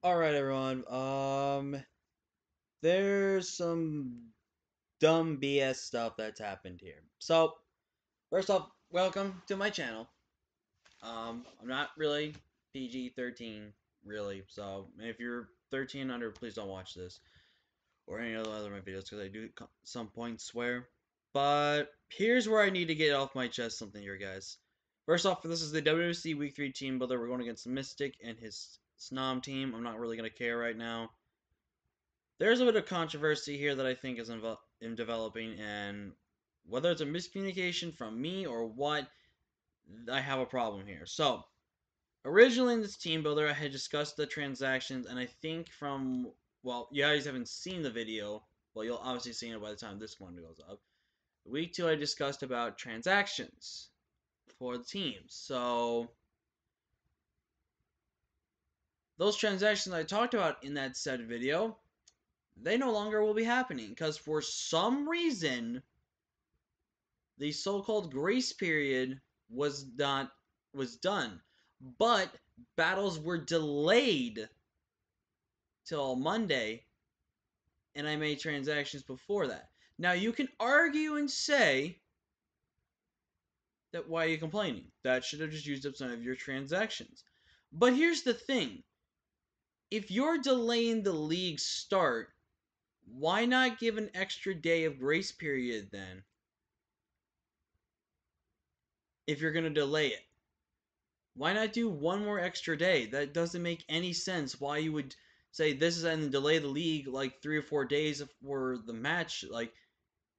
Alright, everyone. There's some dumb BS stuff that's happened here. So, first off, welcome to my channel. I'm not really PG-13, really. So, if you're 13 under, please don't watch this or any other of my videos because I do at some point swear. But here's where I need to get off my chest something here, guys. First off, this is the WWC Week 3 team builder. We're going against Mystic and his Snom team. I'm not really going to care right now. There's a bit of controversy here that I think is in developing, and whether it's a miscommunication from me or what, I have a problem here. So, originally in this team builder, I had discussed the transactions, and I think well, you guys haven't seen the video. Well, you'll obviously see it by the time this one goes up. Week 2, I discussed about transactions for the teams. So, those transactions I talked about in that said video, they no longer will be happening because for some reason the so-called grace period was done, but battles were delayed till Monday, and I made transactions before that. Now you can argue and say that why are you complaining? That should have just used up some of your transactions. But here's the thing. If you're delaying the league start, why not give an extra day of grace period then? If you're going to delay it. Why not do one more extra day? That doesn't make any sense. Why you would say this is and delay the league like 3 or 4 days for the match? Like,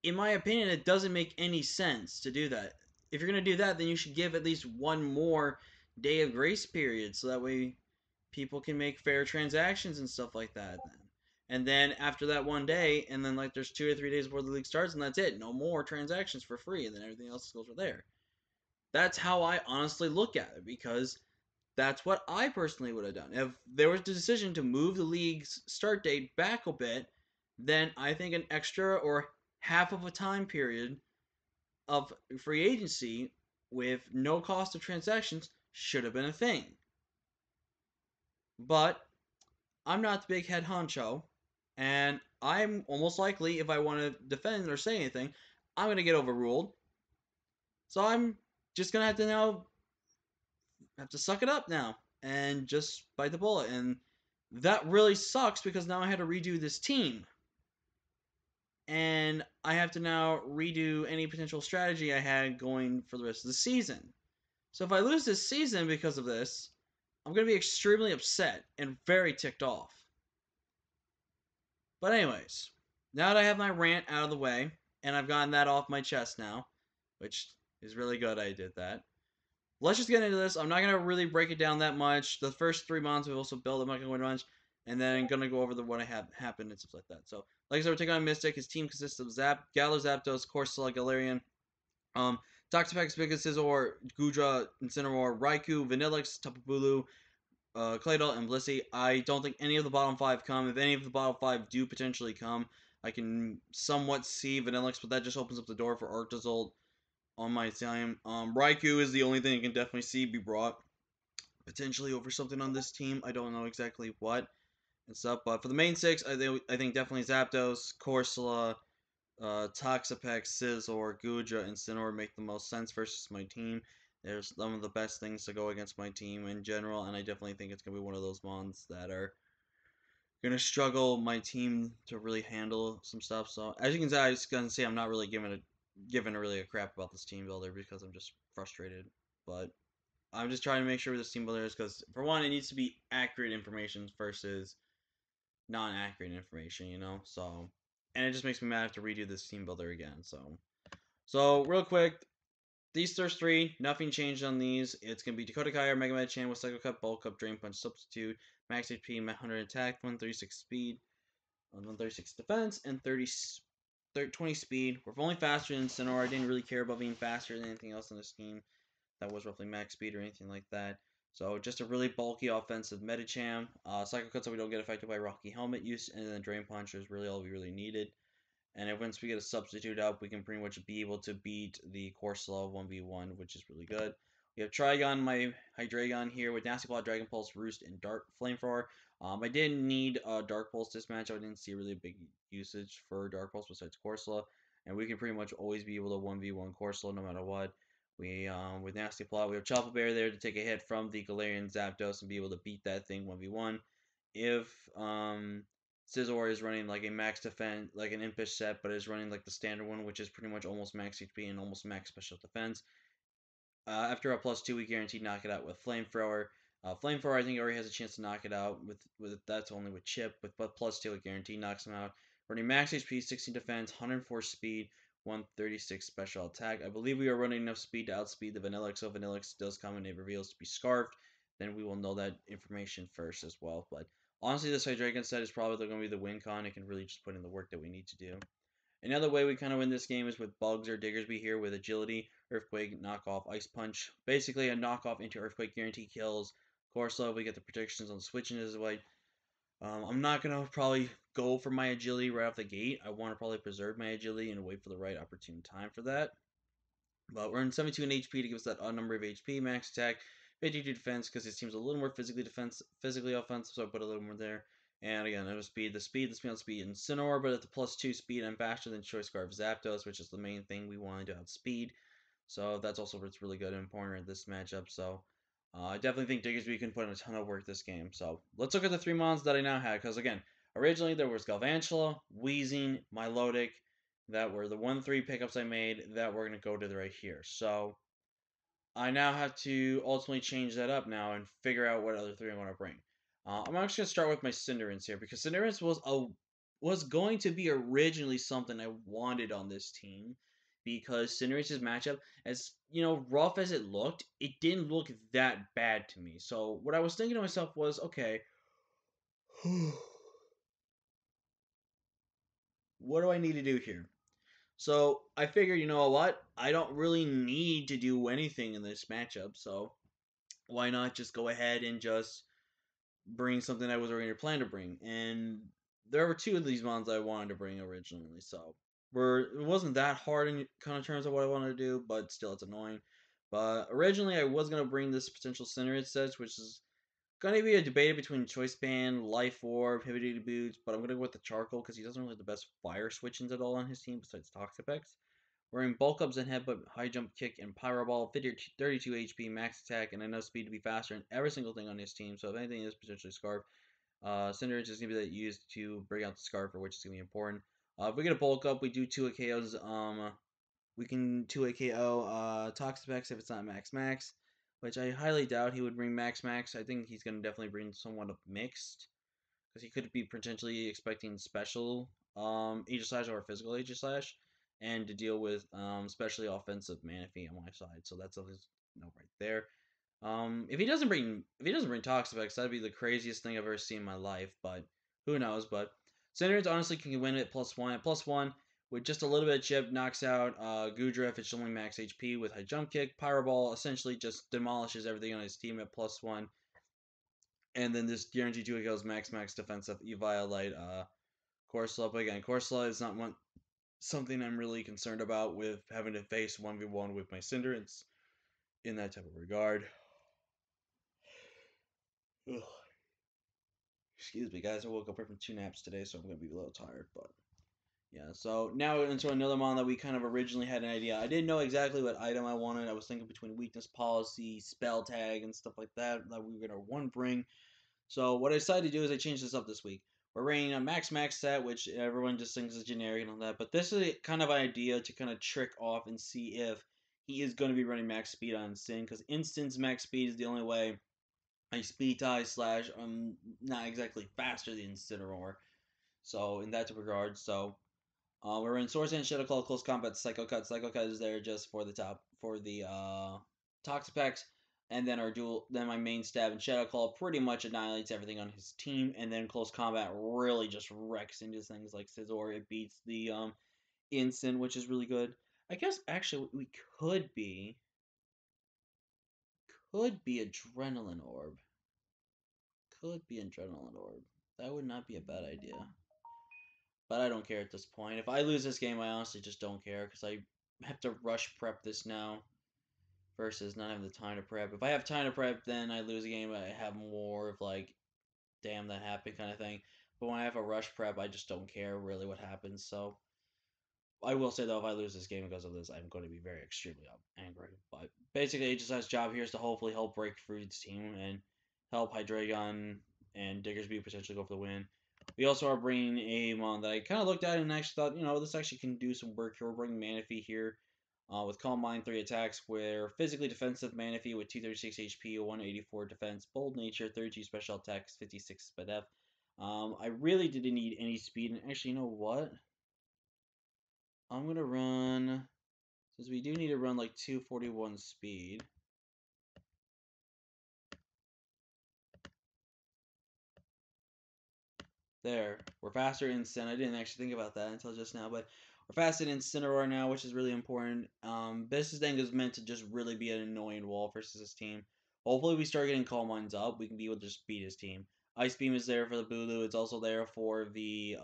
in my opinion, it doesn't make any sense to do that. If you're gonna do that, then you should give at least one more day of grace period, so that way people can make fair transactions and stuff like that. And then after that one day, and then like there's 2 or 3 days before the league starts, and that's it. No more transactions for free, and then everything else goes from there. That's how I honestly look at it, because that's what I personally would have done. If there was a decision to move the league's start date back a bit, then I think an extra or half of a time period of free agency with no cost of transactions should have been a thing. But I'm not the big head honcho, and I'm almost likely, if I want to defend or say anything, I'm going to get overruled. So I'm just going to have to suck it up now and just bite the bullet. And that really sucks because now I had to redo this team. And I have to now redo any potential strategy I had going for the rest of the season. So if I lose this season because of this, I'm going to be extremely upset and very ticked off. But anyways, now that I have my rant out of the way, and I've gotten that off my chest now, which is really good I did that, let's just get into this. I'm not going to really break it down that much. The first 3 months we've also built. I'm not going to go into much. And then I'm going to go over what I have happened and stuff like that. So, like I said, we're taking on Mystic. His team consists of Galar, Zapdos, Corsola, Galarian, Toxapex, Scizor, Gudra, Incineroar, Raikou, Vanillix, Tapu Bulu, Claydol, and Blissey. I don't think any of the bottom 5 come. If any of the bottom 5 do potentially come, I can somewhat see Vanillix, but that just opens up the door for Arctozolt on my team. Raikou is the only thing I can definitely see be brought potentially over something on this team. I don't know exactly what and stuff, but for the main 6, I think definitely Zapdos, Corsola, Toxapex, Scizor, Gudra, and Incineroar make the most sense versus my team. There's some of the best things to go against my team in general, and I definitely think it's going to be one of those mons that are going to struggle my team to really handle some stuff. So, as you can see, I was going to say I'm not really giving really a crap about this team builder because I'm just frustrated. But I'm just trying to make sure this team builder is, because for one, it needs to be accurate information versus non-accurate information, you know? So, and it just makes me mad to have to redo this team builder again. So real quick, these first 3, nothing changed on these. It's going to be Dakota Kyre, Mega Machamp with Psycho Cut, Bulk Up, Drain Punch, Substitute, Max HP, 100 attack, 136 speed, 136 defense, and 20 speed. We're only faster than Incineroar. I didn't really care about being faster than anything else in this game that was roughly max speed or anything like that. So just a really bulky offensive Medicham. Psycho Cut so we don't get affected by Rocky Helmet use, and then Drain Punch is really all we really needed. And if once we get a substitute up, we can pretty much be able to beat the Corsola 1v1, which is really good. We have Trigon, my Hydreigon here with Nasty Plot, Dragon Pulse, Roost, and Dark Flamethrower. I didn't need Dark Pulse this match. I didn't see really big usage for Dark Pulse besides Corsola, and we can pretty much always be able to 1v1 Corsola no matter what. We with Nasty Plot, we have Chopper Bear there to take a hit from the Galarian Zapdos and be able to beat that thing 1v1. If Scizor is running like a max defense, like an Impish set, but is running like the standard one, which is pretty much almost max HP and almost max special defense, after a +2, we guaranteed knock it out with Flamethrower. Flamethrower, I think, already has a chance to knock it out. With that's only with Chip. With but +2, it guaranteed knocks him out. Running max HP, 16 defense, 104 speed, 136 special attack. I believe we are running enough speed to outspeed the Vanillix. So Vanillix does come and it reveals to be Scarfed, then we will know that information first as well. But honestly, this Hydreigon set is probably going to be the win con. It can really just put in the work that we need to do. Another way we kind of win this game is with Bugs or Diggersby here with Agility, Earthquake, Knockoff, Ice Punch. Basically a knockoff into Earthquake guarantee kills. Corsola, we get the predictions on switching as well. I'm not going to probably go for my Agility right off the gate. I want to probably preserve my Agility and wait for the right opportune time for that. But we're in 72 in HP to give us that odd number of HP, max attack, 52 defense because it seems a little more physically offensive, so I put a little more there. And again, it was speed, on speed, Incineroar, but at the +2 speed, I'm faster than Choice Scarf Zapdos, which is the main thing we wanted to outspeed. So that's also what's really good and important in this matchup. So I definitely think Diggersby can put in a ton of work this game. So let's look at the 3 mons that I now have, because again, originally there was Galvantula, Weezing, Milotic, that were the 1-3 pickups I made that we're going to go to right here. So I now have to ultimately change that up now and figure out what other 3 I want to bring. I'm actually going to start with my Cinderace here because Cinderace was going to be originally something I wanted on this team because Cinderace's matchup, as rough as it looked, it didn't look that bad to me. So what I was thinking to myself was, okay, what do I need to do here? So I figured, you know what? I don't really need to do anything in this matchup, so why not just go ahead and just bring something I was originally planning to bring? And there were 2 of these mons I wanted to bring originally, so it wasn't that hard in kind of terms of what I wanted to do, but still it's annoying. But originally I was gonna bring this potential Cinderace set, which is gonna be a debate between Choice Band, Life Orb, Pivoting Boots, but I'm gonna go with the Charcoal because he doesn't really have the best fire switchings at all on his team besides Toxapex. We're in Bulk Ups and Headbutt, High Jump Kick, and Pyro Ball, 32 HP, max attack, and enough speed to be faster in every single thing on his team. So if anything is potentially Scarf, Cinderace is going to be used to bring out the Scarf, for which is going to be important. If we get a Bulk Up, we do 2 KOs. We can 2 KO Toxapex if it's not Max, which I highly doubt he would bring Max. I think he's going to definitely bring somewhat of mixed because he could be potentially expecting special Aegislash or physical Aegislash, and to deal with especially offensive Manaphy on my side. So that's a right there. If he doesn't bring Toxapex, that'd be the craziest thing I've ever seen in my life. But who knows? But Cinderace honestly can win it +1 at +1 with just a little bit of chip, knocks out Goodra if it's only max HP with high jump kick. Pyro Ball essentially just demolishes everything on his team at +1. And then this guaranteed 2 kills max defensive Eviolite Corsola. But again, Corsola is not something I'm really concerned about with having to face 1v1 with my Cinderace in that type of regard. Ugh. Excuse me, guys. I woke up from 2 naps today, so I'm going to be a little tired. But yeah, so now into another mon that we kind of originally had an idea. I didn't know exactly what item I wanted. I was thinking between Weakness Policy, Spell Tag, and stuff like that we were going to bring. So what I decided to do is I changed this up this week. We're bringing a Max set, which everyone just thinks is generic and all that. But this is kind of an idea to kind of trick off and see if he is going to be running max speed on Sin. Because Instant's max speed is the only way I speed tie slash I'm not exactly faster than Incineroar. So in that regard, so we're in Swords and Shadow Claw, Close Combat, Psycho Cut. Psycho Cut is there just for the Toxapex. And then then my main stab and Shadow Claw pretty much annihilates everything on his team. And then Close Combat really just wrecks into things like Scizor. It beats the Instant, which is really good. I guess actually we could be Adrenaline Orb. Could be Adrenaline Orb. That would not be a bad idea. But I don't care at this point. If I lose this game, I honestly just don't care because I have to rush prep this now. versus not having the time to prep. If I have time to prep, then I lose a game. I have more of like, damn, that happened kind of thing. But when I have a rush prep, I just don't care really what happens. So I will say though, if I lose this game because of this, I'm going to be very extremely angry. But basically, HSI's job here is to hopefully help break through this team and help Hydreigon and Diggersby potentially go for the win. We also are bringing a mon that I kind of looked at and actually thought, this actually can do some work here. We're bringing Manaphy here with Calm Mind 3 attacks, where physically defensive Manaphy with 236 HP, 184 defense, Bold Nature, 32 special attacks, 56 speed def. I really didn't need any speed, and actually, you know what? I'm gonna run, since we do need to run like 241 speed. There, we're faster in Sin. I didn't actually think about that until just now, but we're faster in Incineroar now, which is really important. Bisasdang is meant to just really be an annoying wall versus this team. Hopefully, we start getting Calm Minds up. We can be able to just beat his team. Ice Beam is there for the Bulu. It's also there for the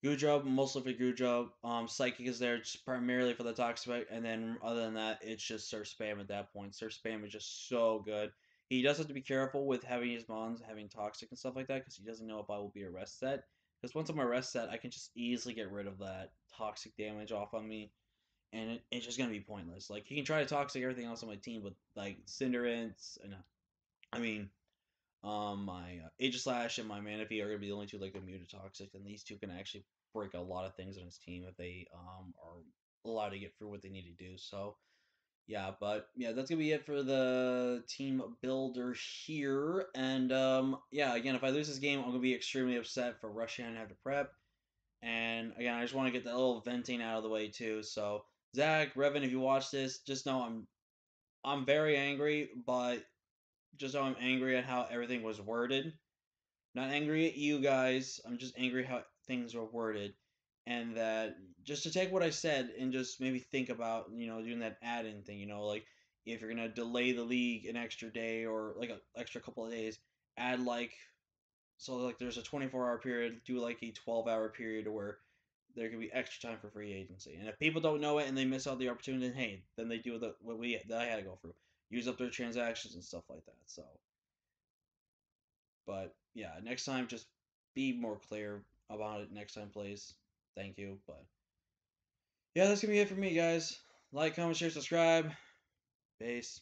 Goodjob, mostly for Goodjob. Psychic is there just primarily for the Toxic, and then other than that, it's just Surf Spam at that point. Surf Spam is just so good. He does have to be careful with having his Mons having Toxic and stuff like that, because he doesn't know if I will be a rest set. Because once I'm a rest set, I can just easily get rid of that Toxic damage off on me, and it's just going to be pointless. Like, he can try to Toxic everything else on my team, but, like, Cinderace, and I mean, my Aegislash and my Manaphy are gonna be the only two like immune to toxic, and these two can actually break a lot of things on his team if they are allowed to get through what they need to do. So yeah, but yeah, that's gonna be it for the team builder here. And yeah, again, if I lose this game, I'm gonna be extremely upset for rushing and have to prep. And again, I just want to get that little venting out of the way too. So Zach, Revan, if you watch this, just know I'm very angry, but just know I'm angry at how everything was worded. Not angry at you guys. I'm just angry how things were worded, and that just to take what I said and just maybe think about doing that add-in thing. Like if you're gonna delay the league an extra day or like an extra couple of days, add like so like there's a 24-hour period, do like a 12-hour period where there can be extra time for free agency. And if people don't know it and they miss out the opportunity, then hey, then they do what we that I had to go through, use up their transactions and stuff like that. So but yeah, next time just be more clear about it next time, please. Thank you. But yeah, that's gonna be it for me, guys. Like, comment, share, subscribe. Peace.